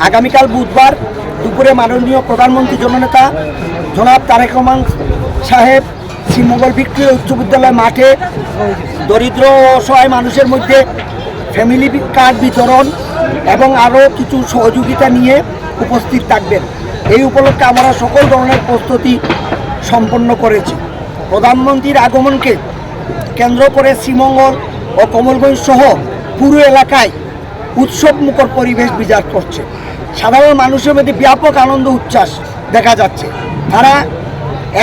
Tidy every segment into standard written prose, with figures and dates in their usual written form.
আগামীকাল বুধবার দুপুরে মাননীয় প্রধানমন্ত্রী জননেতা জনাব তারেক রহমান সাহেব শ্রীমঙ্গল ভিক্টোরিয়া উচ্চ বিদ্যালয় মাঠে দরিদ্র ও অসহায় মানুষের মধ্যে ফ্যামিলি কার্ড বিতরণ এবং আরও কিছু সহযোগিতা নিয়ে উপস্থিত থাকবেন। এই উপলক্ষে আমরা সকল ধরনের প্রস্তুতি সম্পন্ন করেছি। প্রধানমন্ত্রীর আগমনকে কেন্দ্র করে শ্রীমঙ্গল ও কমলগঞ্জ সহ পুরো এলাকায় উৎসবমুখর পরিবেশ বিরাজ করছে। সাধারণ মানুষের মধ্যে ব্যাপক আনন্দ উচ্ছ্বাস দেখা যাচ্ছে। তারা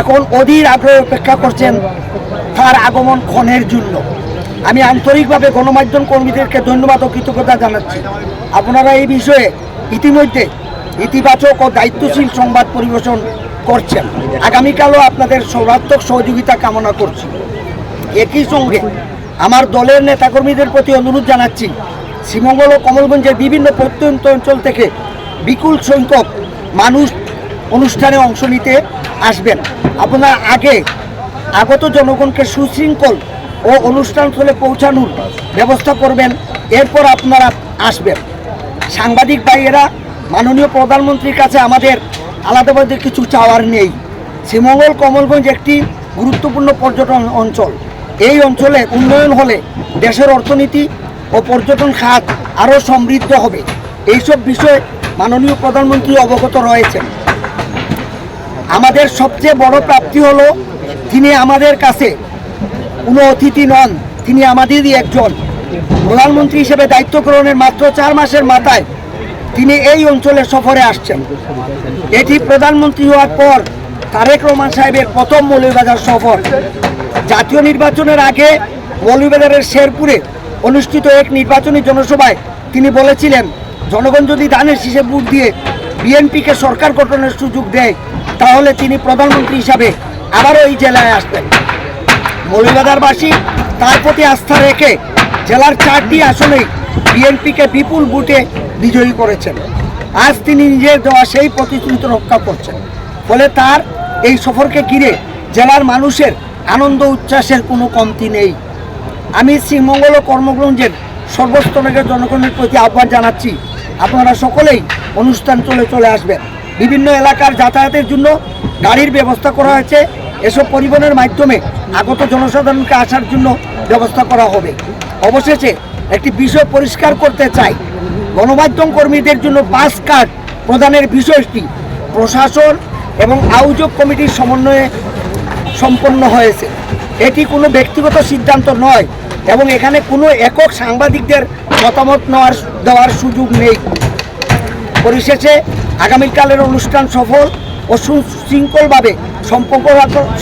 এখন অধীর আগ্রহে অপেক্ষা করছেন তার আগমন ক্ষণের জন্য। আমি আন্তরিকভাবে গণমাধ্যম কর্মীদেরকে ধন্যবাদ ও কৃতজ্ঞতা জানাচ্ছি। আপনারা এই বিষয়ে ইতিমধ্যে ইতিবাচক ও দায়িত্বশীল সংবাদ পরিবেশন করছেন। আগামীকালও আপনাদের সর্বাত্মক সহযোগিতা কামনা করছি। একই সঙ্গে আমার দলের নেতাকর্মীদের প্রতি অনুরোধ জানাচ্ছি, শ্রীমঙ্গল ও কমলগঞ্জের বিভিন্ন প্রত্যন্ত অঞ্চল থেকে বিপুল সংখ্যক মানুষ অনুষ্ঠানে অংশ নিতে আসবেন। আপনারা আগত জনগণকে সুশৃঙ্খল ও অনুষ্ঠানস্থলে পৌঁছানোর ব্যবস্থা করবেন। এরপর আপনারা আসবেন। সাংবাদিক ভাইয়েরা, মাননীয় প্রধানমন্ত্রীর কাছে আমাদের আলাদাভাবে কিছু চাওয়ার নেই। শ্রীমঙ্গল কমলগঞ্জ একটি গুরুত্বপূর্ণ পর্যটন অঞ্চল। এই অঞ্চলে উন্নয়ন হলে দেশের অর্থনীতি ও পর্যটন খাত আরও সমৃদ্ধ হবে। এইসব বিষয়ে মাননীয় প্রধানমন্ত্রী অবগত রয়েছেন। আমাদের সবচেয়ে বড় প্রাপ্তি হলো তিনি আমাদের কাছে কোনো অতিথি নন, তিনি আমাদেরই একজন। প্রধানমন্ত্রী হিসেবে দায়িত্ব গ্রহণের মাত্র 4 মাসের মাথায় তিনি এই অঞ্চলে সফরে আসছেন। এটি প্রধানমন্ত্রী হওয়ার পর তারেক রহমান সাহেবের প্রথম মৌলভীবাজার সফর। জাতীয় নির্বাচনের আগে মৌলভীবাজারের শেরপুরে অনুষ্ঠিত এক নির্বাচনী জনসভায় তিনি বলেছিলেন, জনগণ যদি ধানের শীষে ভোট দিয়ে বিএনপিকে সরকার গঠনের সুযোগ দেয় তাহলে তিনি প্রধানমন্ত্রী হিসাবে আবারও এই জেলায় আসবেন। মৌলভীবাজারবাসী তার প্রতি আস্থা রেখে জেলার 4টি আসনেই বিএনপিকে বিপুল ভোটে বিজয়ী করেছেন। আজ তিনি নিজের দেওয়া সেই প্রতিশ্রুতি রক্ষা করছেন। ফলে তার এই সফরকে ঘিরে জেলার মানুষের আনন্দ উচ্ছ্বাসের কোনো কমতি নেই। আমি শ্রীমঙ্গল ও কর্মগঞ্জের সর্বস্তরের জনগণের প্রতি আহ্বান জানাচ্ছি, আপনারা সকলেই অনুষ্ঠান চলে আসবেন। বিভিন্ন এলাকার যাতায়াতের জন্য গাড়ির ব্যবস্থা করা হয়েছে। এসব পরিবহনের মাধ্যমে আগত জনসাধারণকে আসার জন্য ব্যবস্থা করা হবে। অবশেষে একটি বিষয় পরিষ্কার করতে চাই, গণমাধ্যম কর্মীদের জন্য পাস কার্ড প্রদানের বিষয়টি প্রশাসন এবং আয়োজক কমিটির সমন্বয়ে সম্পন্ন হয়েছে। এটি কোনো ব্যক্তিগত সিদ্ধান্ত নয় এবং এখানে কোনো একক সাংবাদিকদের মতামত দেওয়ার সুযোগ নেই। পরিশেষে আগামীকালের অনুষ্ঠান সফল ও সুশৃঙ্খলভাবে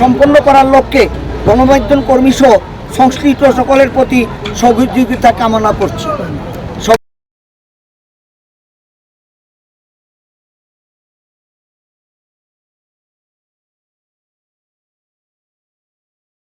সম্পন্ন করার লক্ষ্যে গণমাধ্যম কর্মী সহ সংশ্লিষ্ট সকলের প্রতি সহযোগিতা কামনা করছি।